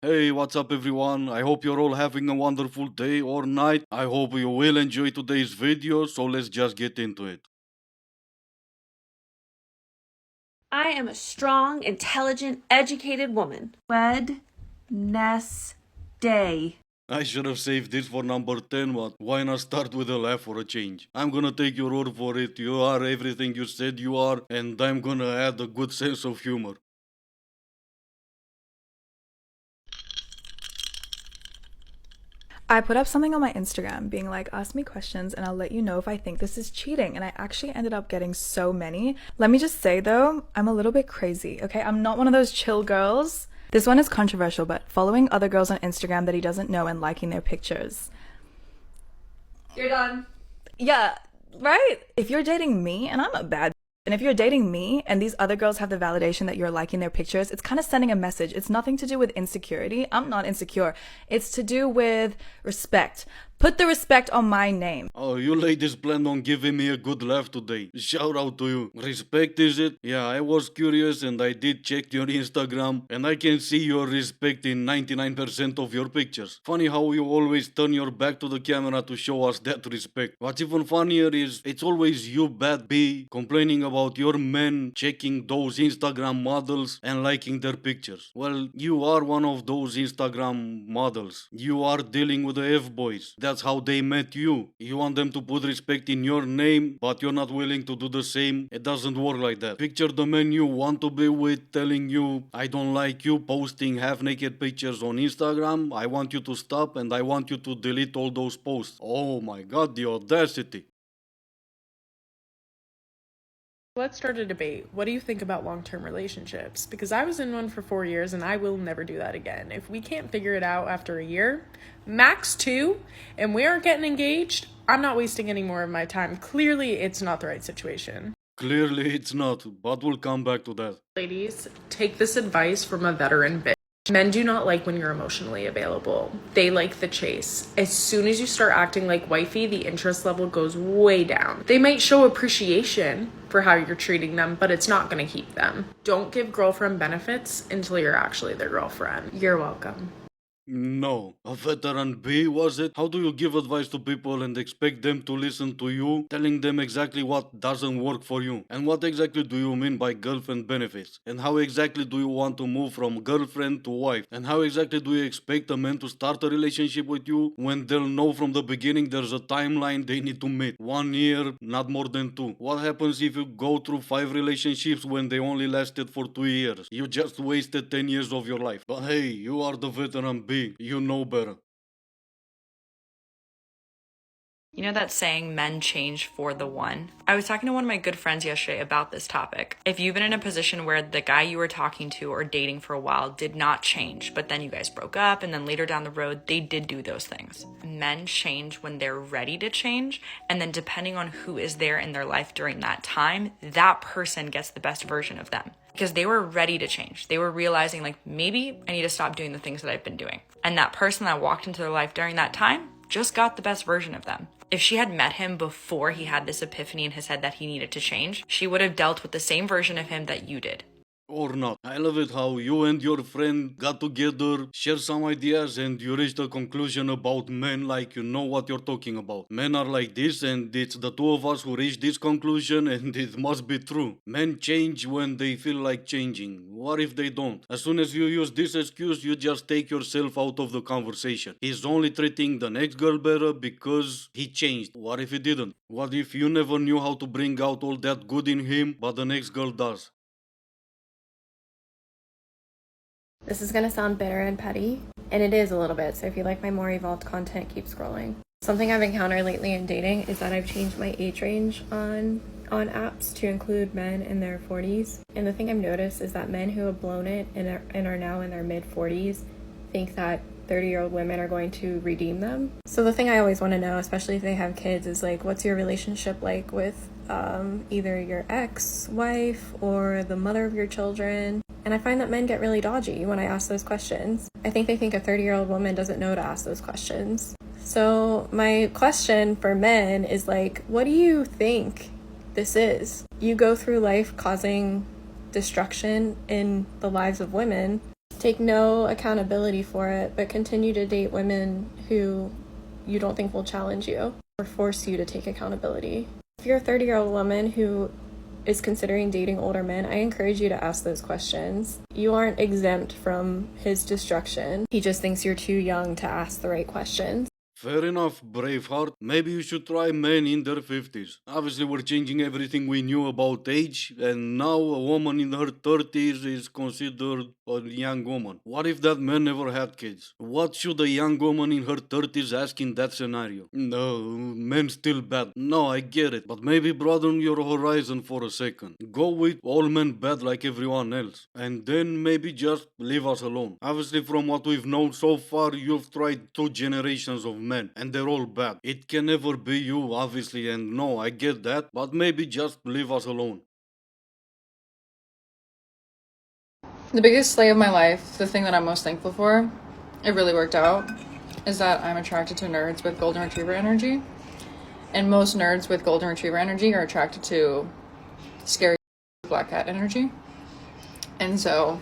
Hey, what's up everyone? I hope you're all having a wonderful day or night. I hope you will enjoy today's video, so let's just get into it. I am a strong, intelligent, educated woman. Ness Day. I should have saved this for number 10, but why not start with a laugh for a change? I'm gonna take your word for it. You are everything you said you are, and I'm gonna add a good sense of humor. I put up something on my Instagram being like, ask me questions and I'll let you know if I think this is cheating. And I actually ended up getting so many. Let me just say though, I'm a little bit crazy, okay? I'm not one of those chill girls. This one is controversial, but following other girls on Instagram that he doesn't know and liking their pictures. You're done. Yeah, right? If you're dating me, and I'm a bad, and if you're dating me and these other girls have the validation that you're liking their pictures, it's kind of sending a message. It's nothing to do with insecurity. I'm not insecure. It's to do with respect. Put the respect on my name. Oh, you ladies planned on giving me a good laugh today. Shout out to you. Respect is it? Yeah, I was curious and I did check your Instagram and I can see you're respecting 99% of your pictures. Funny how you always turn your back to the camera to show us that respect. What's even funnier is it's always you bad B complaining about your men checking those Instagram models and liking their pictures. Well, you are one of those Instagram models. You are dealing with the F-boys. That's how they met you. You want them to put respect in your name, but you're not willing to do the same. It doesn't work like that. Picture the men you want to be with telling you, I don't like you posting half-naked pictures on Instagram. I want you to stop and I want you to delete all those posts. Oh my god, the audacity. Let's start a debate. What do you think about long-term relationships? Because I was in one for 4 years and I will never do that again. If we can't figure it out after a year, max 2, and we aren't getting engaged, I'm not wasting any more of my time. Clearly, it's not the right situation. Clearly it's not, but we'll come back to that. Ladies, take this advice from a veteran bitch. Men do not like when you're emotionally available. They like the chase. As soon as you start acting like wifey, the interest level goes way down. They might show appreciation for how you're treating them, but it's not gonna keep them. Don't give girlfriend benefits until you're actually their girlfriend. You're welcome. No. A veteran B, was it? How do you give advice to people and expect them to listen to you, telling them exactly what doesn't work for you? And what exactly do you mean by girlfriend benefits? And how exactly do you want to move from girlfriend to wife? And how exactly do you expect a man to start a relationship with you when they'll know from the beginning there's a timeline they need to meet? 1 year, not more than 2. What happens if you go through 5 relationships when they only lasted for 2 years? You just wasted 10 years of your life. But hey, you are the veteran B. You know better. You know that saying, men change for the one? I was talking to one of my good friends yesterday about this topic. If you've been in a position where the guy you were talking to or dating for a while did not change, but then you guys broke up and then later down the road, they did do those things. Men change when they're ready to change, and then depending on who is there in their life during that time, that person gets the best version of them. Because they were ready to change. They were realizing, like, maybe I need to stop doing the things that I've been doing. And that person that walked into their life during that time just got the best version of them. If she had met him before he had this epiphany in his head that he needed to change, she would have dealt with the same version of him that you did. Or not. I love it how you and your friend got together, shared some ideas, and you reached a conclusion about men like you know what you're talking about. Men are like this, and it's the two of us who reached this conclusion, and it must be true. Men change when they feel like changing. What if they don't? As soon as you use this excuse, you just take yourself out of the conversation. He's only treating the next girl better because he changed. What if he didn't? What if you never knew how to bring out all that good in him, but the next girl does? This is going to sound bitter and petty, and it is a little bit, so if you like my more evolved content, keep scrolling. Something I've encountered lately in dating is that I've changed my age range on apps to include men in their 40s. And the thing I've noticed is that men who have blown it and are now in their mid-40s think that 30-year-old women are going to redeem them. So the thing I always want to know, especially if they have kids, is like, what's your relationship like with either your ex-wife or the mother of your children? And I find that men get really dodgy when I ask those questions. I think they think a 30-year-old woman doesn't know to ask those questions. So my question for men is like, what do you think this is? You go through life causing destruction in the lives of women Take no accountability for it, but continue to date women who you don't think will challenge you or force you to take accountability. If you're a 30-year-old woman who is considering dating older men, I encourage you to ask those questions. You aren't exempt from his destruction. He just thinks you're too young to ask the right questions. Fair enough, Braveheart. Maybe you should try men in their 50s. Obviously, we're changing everything we knew about age, and now a woman in her 30s is considered a young woman. What if that man never had kids? What should a young woman in her 30s ask in that scenario? No, men still bad. No, I get it, but maybe broaden your horizon for a second. Go with all men bad like everyone else, and then maybe just leave us alone. Obviously, from what we've known so far, you've tried 2 generations of men, and they're all bad. It can never be you, obviously, and no, I get that, but maybe just leave us alone. The biggest slay of my life, the thing that I'm most thankful for, it really worked out, is that I'm attracted to nerds with golden retriever energy. And most nerds with golden retriever energy are attracted to scary black cat energy. And so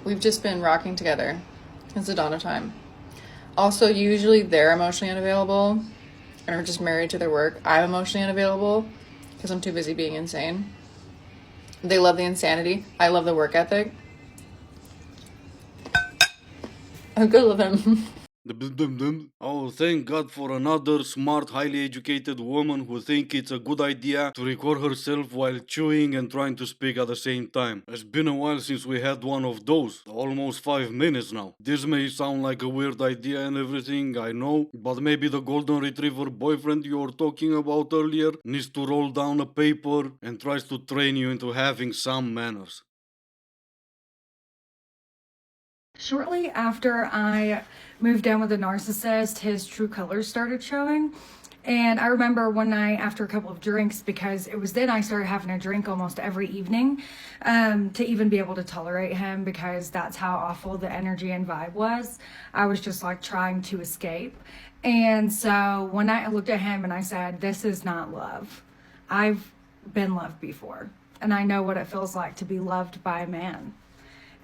we've just been rocking together since the dawn of time. Also, usually they're emotionally unavailable and are just married to their work. I'm emotionally unavailable because I'm too busy being insane. They love the insanity. I love the work ethic. I'm good with them. Oh, thank God for another smart, highly educated woman who think it's a good idea to record herself while chewing and trying to speak at the same time. It's been a while since we had one of those, almost 5 minutes now. This may sound like a weird idea and everything, I know, but maybe the golden retriever boyfriend you were talking about earlier needs to roll down a paper and tries to train you into having some manners. Shortly after I moved in with a narcissist, his true colors started showing. And I remember one night after a couple of drinks, because it was then I started having a drink almost every evening to even be able to tolerate him, because that's how awful the energy and vibe was. I was just like trying to escape. And so one night I looked at him and I said, "This is not love. I've been loved before, and I know what it feels like to be loved by a man.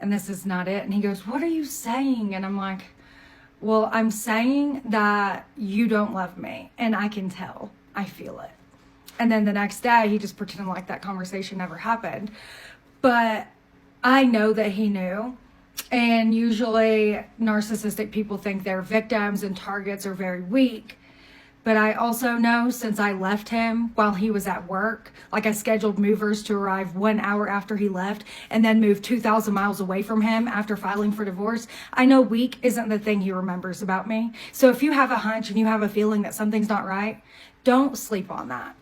And this is not it." And he goes, "What are you saying?" And I'm like, "Well, I'm saying that you don't love me, and I can tell. I feel it." And then the next day, he just pretended like that conversation never happened. But I know that he knew. And usually narcissistic people think their victims and targets are very weak. But I also know, since I left him while he was at work, like I scheduled movers to arrive 1 hour after he left and then moved 2,000 miles away from him after filing for divorce, I know weak isn't the thing he remembers about me. So if you have a hunch and you have a feeling that something's not right, don't sleep on that.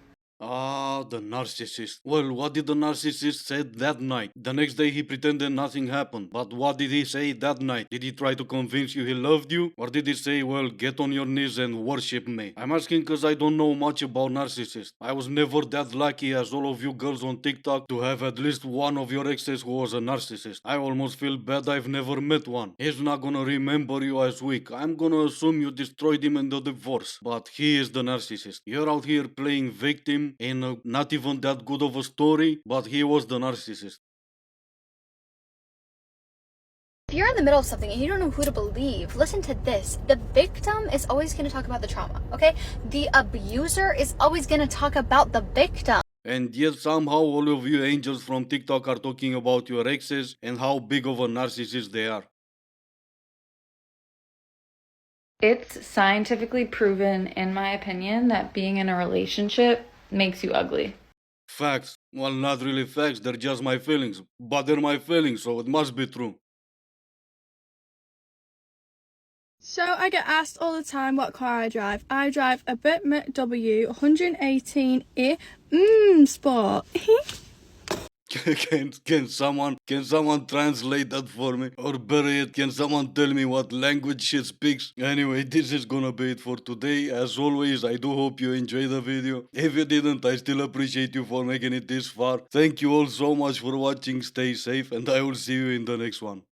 Ah, the narcissist. Well, what did the narcissist say that night? The next day he pretended nothing happened. But what did he say that night? Did he try to convince you he loved you? Or did he say, well, get on your knees and worship me? I'm asking because I don't know much about narcissists. I was never that lucky as all of you girls on TikTok to have at least one of your exes who was a narcissist. I almost feel bad I've never met one. He's not gonna remember you as weak. I'm gonna assume you destroyed him in the divorce. But he is the narcissist. You're out here playing victim in not even that good of a story, but he was the narcissist. If you're in the middle of something and you don't know who to believe, listen to this. The victim is always going to talk about the trauma, okay? The abuser is always going to talk about the victim. And yet somehow all of you angels from TikTok are talking about your exes and how big of a narcissist they are. It's scientifically proven, in my opinion, that being in a relationship makes you ugly. Facts. Well, not really facts, they're just my feelings. But they're my feelings, so it must be true. So I get asked all the time what car I drive. I drive a BMW 118e Sport. Can someone translate that for me? Or better yet, can someone tell me what language she speaks? Anyway, this is gonna be it for today. As always, I do hope you enjoyed the video. If you didn't, I still appreciate you for making it this far. Thank you all so much for watching. Stay safe, and I will see you in the next one.